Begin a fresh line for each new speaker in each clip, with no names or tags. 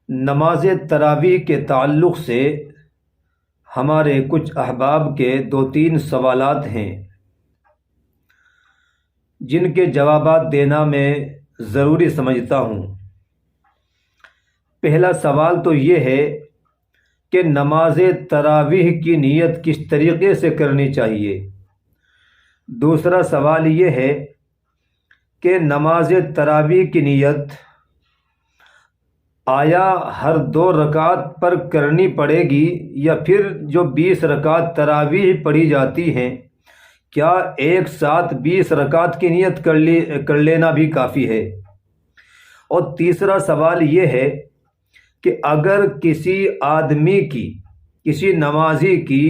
نماز تراویح کے تعلق سے ہمارے کچھ احباب کے 2-3 سوالات ہیں جن کے جوابات دینا میں ضروری سمجھتا ہوں۔ پہلا سوال تو یہ ہے کہ نماز تراویح کی نیت کس طریقے سے کرنی چاہیے۔ دوسرا سوال یہ ہے کہ نماز تراویح کی نیت آیا ہر 2 رکعت پر کرنی پڑے گی یا پھر جو 20 رکعت تراویح پڑھی جاتی ہیں کیا ایک ساتھ 20 رکعت کی نیت کر لینا بھی کافی ہے۔ اور تیسرا سوال یہ ہے کہ اگر کسی آدمی کی کسی نمازی کی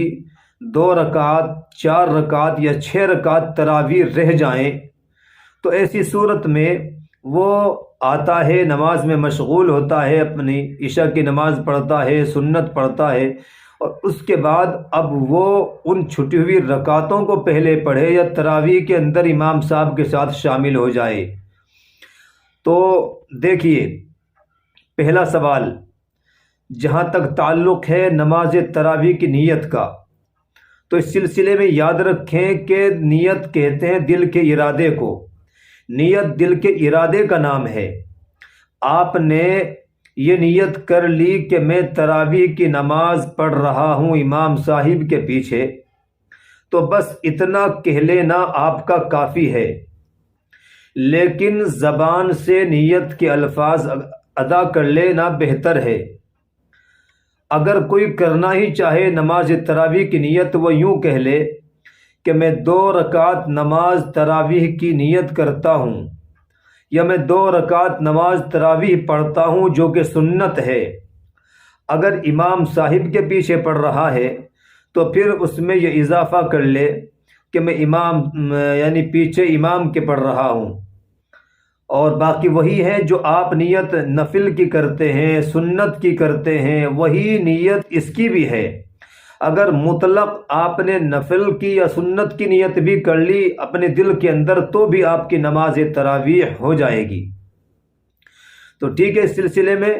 2 رکعت 4 رکعت یا 6 رکعت تراویح رہ جائیں تو ایسی صورت میں وہ آتا ہے، نماز میں مشغول ہوتا ہے، اپنی عشاء کی نماز پڑھتا ہے، سنت پڑھتا ہے، اور اس کے بعد اب وہ ان چھٹی ہوئی رکعتوں کو پہلے پڑھے یا تراویح کے اندر امام صاحب کے ساتھ شامل ہو جائے۔ تو دیکھیے، پہلا سوال جہاں تک تعلق ہے نماز تراویح کی نیت کا، تو اس سلسلے میں یاد رکھیں کہ نیت کہتے ہیں دل کے ارادے کو۔ نیت دل کے ارادے کا نام ہے۔ آپ نے یہ نیت کر لی کہ میں تراویح کی نماز پڑھ رہا ہوں امام صاحب کے پیچھے، تو بس اتنا کہہ لینا آپ کا کافی ہے، لیکن زبان سے نیت کے الفاظ ادا کر لینا بہتر ہے۔ اگر کوئی کرنا ہی چاہے نماز تراویح کی نیت، وہ یوں کہہ لے کہ میں 2 رکعت نماز تراویح کی نیت کرتا ہوں، یا میں 2 رکعت نماز تراویح پڑھتا ہوں جو کہ سنت ہے۔ اگر امام صاحب کے پیچھے پڑھ رہا ہے تو پھر اس میں یہ اضافہ کر لے کہ میں یعنی پیچھے امام کے پڑھ رہا ہوں، اور باقی وہی ہے جو آپ نیت نفل کی کرتے ہیں، سنت کی کرتے ہیں، وہی نیت اس کی بھی ہے۔ اگر مطلق آپ نے نفل کی یا سنت کی نیت بھی کر لی اپنے دل کے اندر تو بھی آپ کی نماز تراویح ہو جائے گی۔ تو ٹھیک ہے، اس سلسلے میں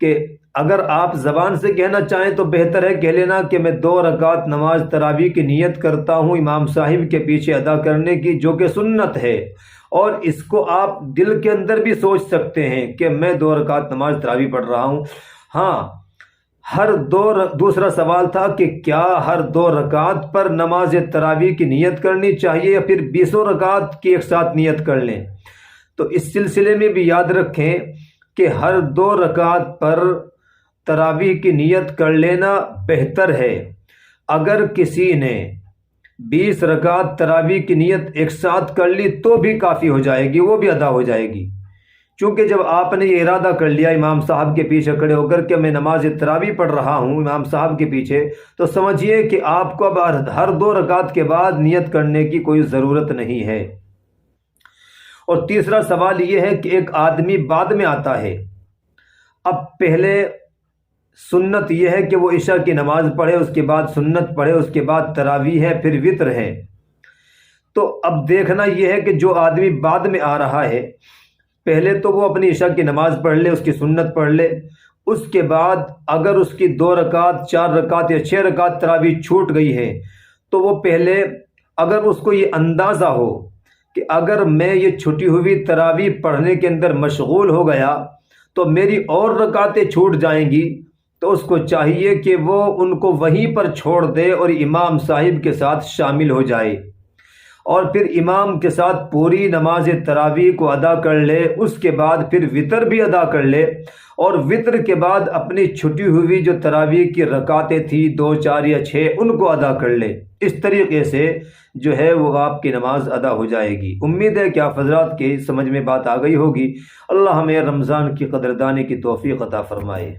کہ اگر آپ زبان سے کہنا چاہیں تو بہتر ہے کہہ لینا کہ میں 2 رکعت نماز تراویح کی نیت کرتا ہوں امام صاحب کے پیچھے ادا کرنے کی، جو کہ سنت ہے، اور اس کو آپ دل کے اندر بھی سوچ سکتے ہیں کہ میں 2 رکعت نماز تراویح پڑھ رہا ہوں۔ ہاں، دوسرا سوال تھا کہ کیا ہر 2 رکعت پر نماز تراویح کی نیت کرنی چاہیے یا پھر 20 رکعت کی ایک ساتھ نیت کر لیں۔ تو اس سلسلے میں بھی یاد رکھیں کہ ہر 2 رکعت پر تراویح کی نیت کر لینا بہتر ہے۔ اگر کسی نے 20 رکعت تراویح کی نیت ایک ساتھ کر لی تو بھی کافی ہو جائے گی، وہ بھی ادا ہو جائے گی، چونکہ جب آپ نے یہ ارادہ کر لیا امام صاحب کے پیچھے کھڑے ہو کر کہ میں نماز تراویح پڑھ رہا ہوں امام صاحب کے پیچھے، تو سمجھیے کہ آپ کو اب ہر 2 رکعت کے بعد نیت کرنے کی کوئی ضرورت نہیں ہے۔ اور تیسرا سوال یہ ہے کہ ایک آدمی بعد میں آتا ہے، اب پہلے سنت یہ ہے کہ وہ عشاء کی نماز پڑھے، اس کے بعد سنت پڑھے، اس کے بعد تراویح ہے، پھر وتر ہے۔ تو اب دیکھنا یہ ہے کہ جو آدمی بعد میں آ رہا ہے پہلے تو وہ اپنی عشاء کی نماز پڑھ لے، اس کی سنت پڑھ لے، اس کے بعد اگر اس کی 2 رکعت 4 رکعت یا 6 رکعت تراویح چھوٹ گئی ہے تو وہ پہلے، اگر اس کو یہ اندازہ ہو کہ اگر میں یہ چھٹی ہوئی تراویح پڑھنے کے اندر مشغول ہو گیا تو میری اور رکعتیں چھوٹ جائیں گی، تو اس کو چاہیے کہ وہ ان کو وہیں پر چھوڑ دے اور امام صاحب کے ساتھ شامل ہو جائے، اور پھر امام کے ساتھ پوری نماز تراویح کو ادا کر لے، اس کے بعد پھر وتر بھی ادا کر لے، اور وتر کے بعد اپنی چھٹی ہوئی جو تراویح کی رکعتیں تھیں 2 4 یا 6 ان کو ادا کر لے۔ اس طریقے سے جو ہے وہ آپ کی نماز ادا ہو جائے گی۔ امید ہے کہ آپ حضرات کے سمجھ میں بات آ گئی ہوگی۔ اللہ ہمیں رمضان کی قدردانی کی توفیق عطا فرمائے۔